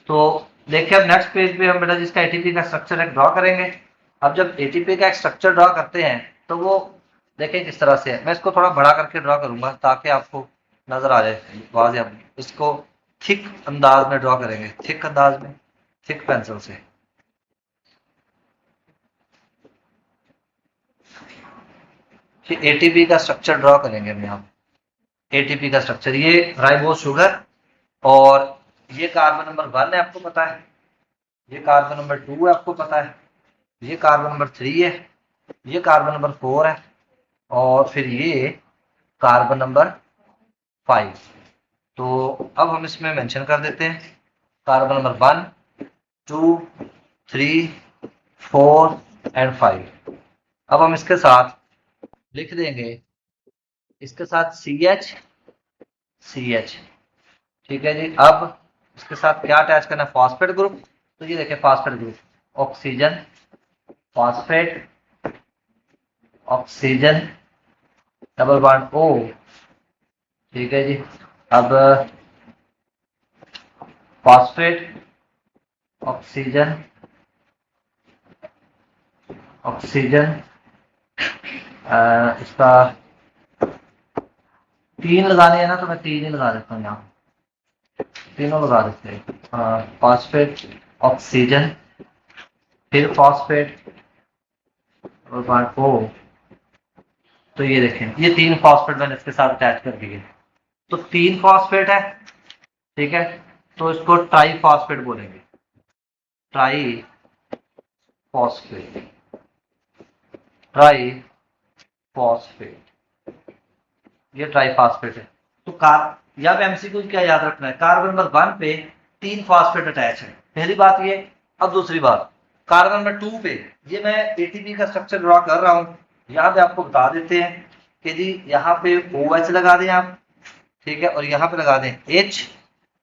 तो देखिए अब नेक्स्ट पेज पे हम बेटा जिसका एटीपी का स्ट्रक्चर एक ड्रॉ करेंगे। अब जब एटीपी का एक स्ट्रक्चर ड्रॉ करते हैं तो वो देखिए किस तरह से है। मैं इसको थोड़ा बड़ा करके ड्रॉ करूंगा ताकि आपको नजर आ जाए वाज़े। हम इसको थिक अंदाज में ड्रॉ करेंगे, थिक अंदाज में, थिक पेंसिल से। एटीपी का स्ट्रक्चर ड्रॉ करेंगे हम यहाँ। एटीपी का स्ट्रक्चर, ये राइबोस शुगर और ये कार्बन नंबर 1 है आपको पता है, ये कार्बन नंबर 2 है आपको पता है, ये कार्बन नंबर 3 है, ये कार्बन नंबर 4 है और फिर ये कार्बन नंबर 5। तो अब हम इसमें मेंशन कर देते हैं कार्बन नंबर 1, 2, 3, 4 एंड 5। अब हम इसके साथ लिख देंगे, इसके साथ CH CH। ठीक है जी। अब इसके साथ क्या अटैच करना है, फॉस्फेट ग्रुप। तो ये देखिए phosphate group, oxygen, phosphate, oxygen, double bond O। ठीक है जी। अब फॉस्फेट, ऑक्सीजन, ऑक्सीजन, इसका 3 लगाने हैं ना तो मैं 3 ही लगा देता हूँ यहाँ, तीनों लगा देते हैं। फॉस्फेट, ऑक्सीजन, फिर फॉस्फेट और बॉन्ड O। तो ये देखें ये 3 फॉस्फेट मैंने इसके साथ अटैच कर दिए। तो 3 फॉस्फेट है, ठीक है। तो इसको ट्राई फॉस्फेट बोलेंगे, ट्राई फॉस्फेट, ट्राई फॉस्फेट, ये ट्राई फॉस्फेट है। तो यहाँ पे एमसीक्यू क्या याद रखना है, कार्बन नंबर 1 पे 3 फॉस्फेट अटैच है, पहली बात ये। अब दूसरी बात, कार्बन नंबर 2 पे ये मैं एटीपी का स्ट्रक्चर ड्रॉ कर रहा हूँ, यहाँ पे आपको बता देते हैं कि जी यहाँ पे OH लगा दें आप, ठीक है, और यहाँ पे लगा दें H,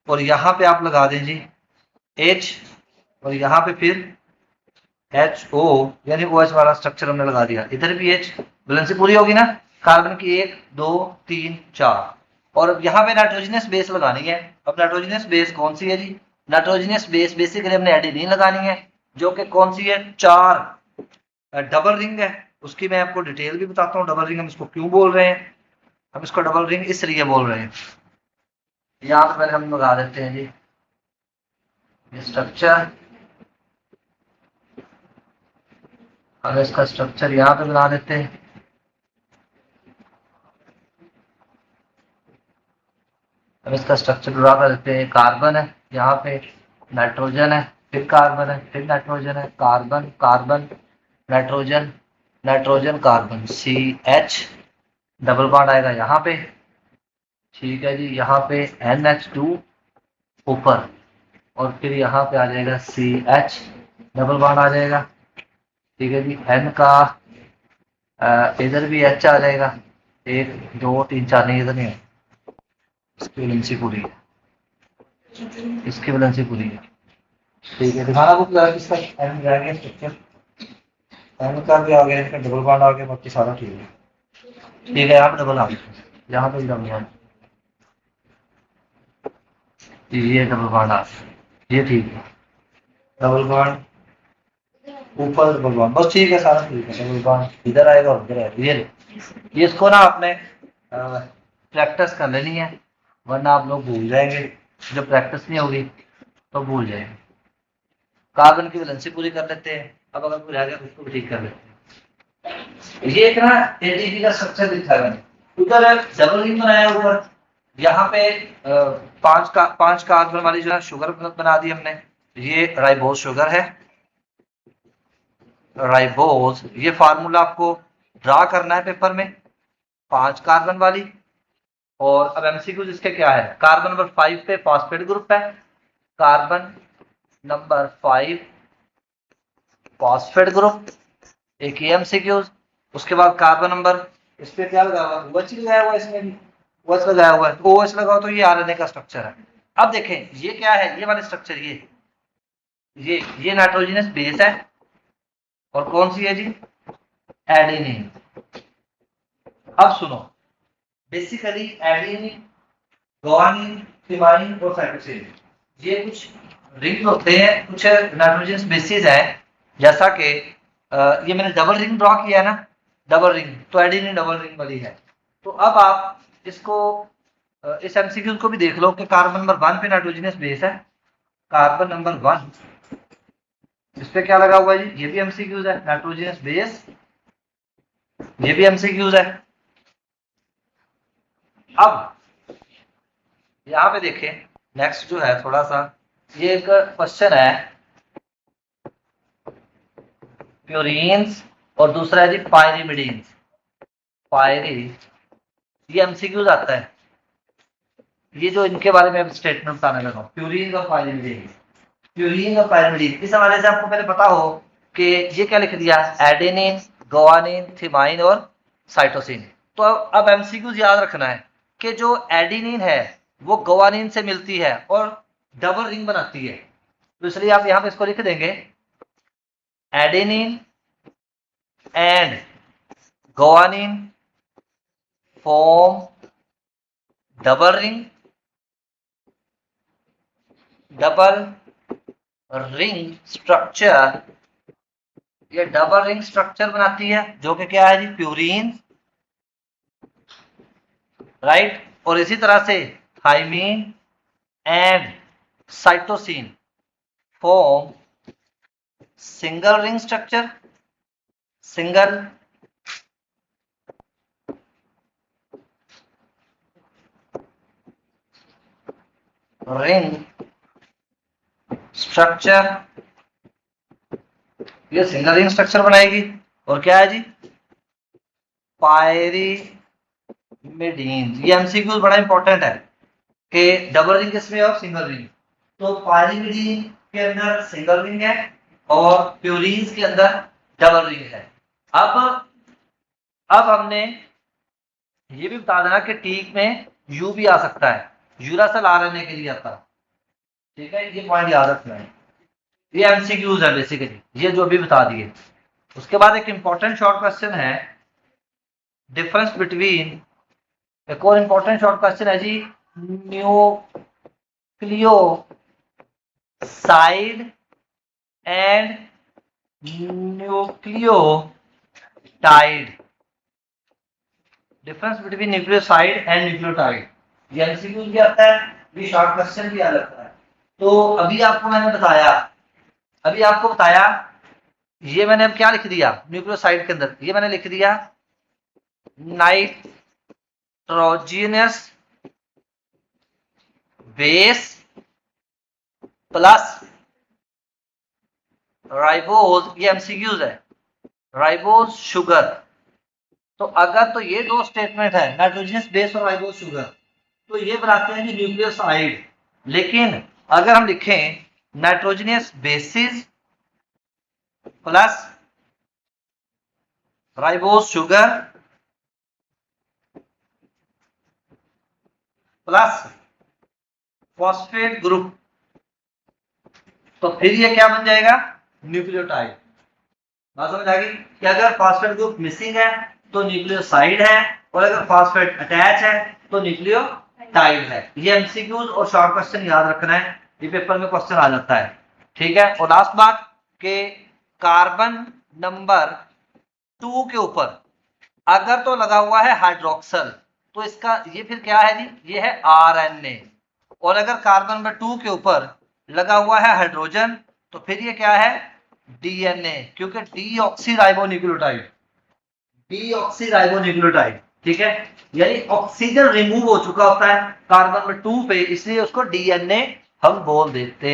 और यहाँ पे आप लगा दें जी H, और यहाँ पे फिर HO, यानी OH वाला स्ट्रक्चर हमने लगा दिया। इधर भी H, बैलेंस पूरी होगी ना, कार्बन की 1 2 3 4। और यहाँ पे नाइट्रोजनस बेस लगानी है। अब नाइट्रोजनस बेस कौन सी है जी, नाइट्रोजनस बेस बेसिकली हमने एडिनिन लगानी है, जो कि कौन सी है, 4 डबल रिंग है। उसकी मैं आपको डिटेल भी बताता हूँ, डबल रिंग हम इसको क्यों बोल रहे हैं। हम इसको डबल रिंग इसलिए बोल रहे हैं, यहाँ पे पहले हम लगा देते हैं जी स्ट्रक्चर। अब इसका स्ट्रक्चर यहाँ पे बना देते हैं। अब इसका स्ट्रक्चर ड्रा कर देते हैं। कार्बन है, यहाँ पे नाइट्रोजन है, फिर कार्बन है, फिर नाइट्रोजन है, carbon carbon, nitrogen, nitrogen carbon, CH, double bond आएगा यहाँ पे, ठीक है जी। यहाँ पे NH2 ऊपर, और फिर यहाँ पे आ जाएगा CH, डबल बॉन्ड आ जाएगा, ठीक है जी। N का इधर भी H आ जाएगा, 1 2 3 4, नहीं इधर नहीं है, इसकी वैलेंसी पूरी है, इसकी वैलेंसी पूरी है, ठीक है। दिखाना बुक इसका N रह गया स्ट्रक्चर, N का भी आ गया, इसका डबल बॉन्ड आ गया, बाकी सारा ठीक है, ठीक है। यहाँ पे डबल आ गया, यहाँ पे डबल बॉन्ड, ये डबल बॉन्ड आ गया, ये ठीक है, डबल बॉन्ड ऊपर, डबल बॉन्ड, बस ठीक है, सारा ठीक है। डबल बॉन्ड इधर आएगा और इधर आएगा, ये इसको ना आपने प्रैक्टिस कर लेनी है, वरना आप लोग भूल जाएंगे, जब प्रैक्टिस नहीं होगी तो भूल जाएंगे। कार्बन की वैलेंसी पूरी कर लेते हैं। अब अगर कोई रह गया तो उसको भी ठीक कर लेते हैं। ये एक ना एटीपी का स्ट्रक्चर दिखा है, उधर डबल रिंग बनाया ऊपर, यहाँ पे 5 कार्बन वाली जो है शुगर बना दी हमने, ये राइबोस शुगर है, राइबोस। ये फार्मूला आपको ड्रा करना है पेपर में, 5 कार्बन वाली। और अब एमसीक्यू इसके क्या है, कार्बन नंबर 5 पे फॉस्फेट ग्रुप है, कार्बन नंबर 5 फॉस्फेट ग्रुप, एक ही एमसीक्यू। उसके बाद कार्बन नंबर, इस पे क्या लगा हुआ है, OH लगाया हुआ है, इसमें भी OH लगाया हुआ है, तो OH लगाओ तो ये आरएनए का स्ट्रक्चर है। अब देखें ये क्या है, ये वाले स्ट्रक्चर, ये नाइट्रोजनस बेस है, और कौन सी है जी, एडेनिन। अब सुनो, बेसिकली एडेनिन, गुआनिन, थिमाइन और साइटोसिन, ये कुछ रिंग होते हैं, कुछ नाइट्रोजन बेसिस है, जैसा कि ये मैंने डबल रिंग ड्रॉ किया है ना, डबल रिंग, तो एडेनिन डबल रिंग वाली है। तो अब आप इसको इस एमसीक्यू को भी देख लो कि कार्बन नंबर 1 पे नाइट्रोजनस बेस है, कार्बन नंबर 1 इस पे क्या लगा हुआ है जी, ये भी एमसीक्यूज है, नाइट्रोजनस बेस, ये भी एमसीक्यूज है। अब यहां पे देखें, नेक्स्ट जो है थोड़ा सा, ये एक क्वेश्चन है प्यूरीन्स और दूसरा है जी पायरीमिडीन्स। पायरी, ये एमसीक्यूज आता है, ये जो इनके बारे में स्टेटमेंट बताने लगा, प्यूरीन और पायरीमिडीन। प्यूरीन और पायरीमिडीन, इस हवाले से आपको पहले पता हो कि ये क्या लिख दिया, एडेनिन, गुआनिन, थीमाइन और साइटोसिन। तो अब एमसीक्यूज याद रखना है कि जो एडेनिन है वो गुआनिन से मिलती है और डबल रिंग बनाती है, तो इसलिए आप यहां पे इसको लिख देंगे, adenine and guanine form double ring, double ring structure, ये डबल रिंग स्ट्रक्चर बनाती है, जो कि क्या है जी, प्यूरीन, राइट। और इसी तरह से thymine and cytosine form single ring structure, single ring structure, ये सिंगल रिंग स्ट्रक्चर बनाएगी। और क्या है जी, पायरीमिडीन, ये एमसीक्यू बड़ा इंपॉर्टेंट है कि डबल रिंग किसमें और सिंगल रिंग। तो पायरीमिडीन के अंदर सिंगल रिंग है और प्यूरीन्स के अंदर डबल रिंग है। अब हमने ये भी बता देना कि टीक में यू भी आ सकता है, यूरासिल आरएनए के लिए आता है, ठीक है, ये पॉइंट याद रखना है। ये एमसीक्यूज है बेसिकली, ये जो भी बता दिए। उसके बाद एक इंपॉर्टेंट शॉर्ट क्वेश्चन है, डिफरेंस बिटवीन, एक और इंपॉर्टेंट शॉर्ट क्वेश्चन है जी, nucleoside and nucleotide, difference between nucleoside and nucleotide, ये एमसीक्यू भी आता है, ये शॉर्ट क्वेश्चन भी याद रखना है। तो अभी आपको बताया, ये मैंने अब क्या लिख दिया न्यूक्लियोसाइड के अंदर, ये मैंने लिख दिया नाइट्रोजनस बेस प्लस राइबोज, ये एमसीक्यूज है, राइबोज शुगर। तो अगर तो ये दो स्टेटमेंट है, नाइट्रोजनस बेस और राइबोज शुगर, तो ये बनाते हैं न्यूक्लियोसाइड। लेकिन अगर हम लिखें nitrogenous bases plus ribose sugar plus phosphate group, तो फिर ये क्या बन जाएगा, न्यूक्लियोटाइड। बात समझ आ गई कि अगर फॉस्फेट ग्रुप मिसिंग है तो न्यूक्लियोसाइड है, और अगर फॉस्फेट अटैच है तो न्यूक्लियोटाइड है। ये एमसीक्यूज और शॉर्ट क्वेश्चन याद रखना है, ये पेपर में क्वेश्चन आ जाता है, ठीक है। और लास्ट बात कि कार्बन नंबर 2 के ऊपर अगर तो लगा हुआ है हाइड्रोक्सल, तो इसका ये फिर क्या है जी, ये है आरएनए। और अगर कार्बन नंबर 2 के ऊपर लगा हुआ है हाइड्रोजन, तो फिर ये क्या है, डीएनए, क्योंकि डीऑक्सीराइबोन्यूक्लियोटाइड, डीऑक्सीराइबोन्यूक्लियोटाइड, ठीक है, यानी ऑक्सीजन रिमूव हो चुका होता है कार्बन नंबर 2 पे, इसलिए उसको डीएनए हम बोल देते।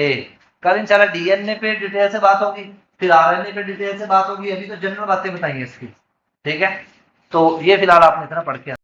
कल इंशाल्लाह डीएनए पे डिटेल से बात होगी, फिर आरएनए पे डिटेल से बात होगी, अभी तो जनरल बातें बताइए इसकी, ठीक है। तो ये फिलहाल आपने इतना पढ़ के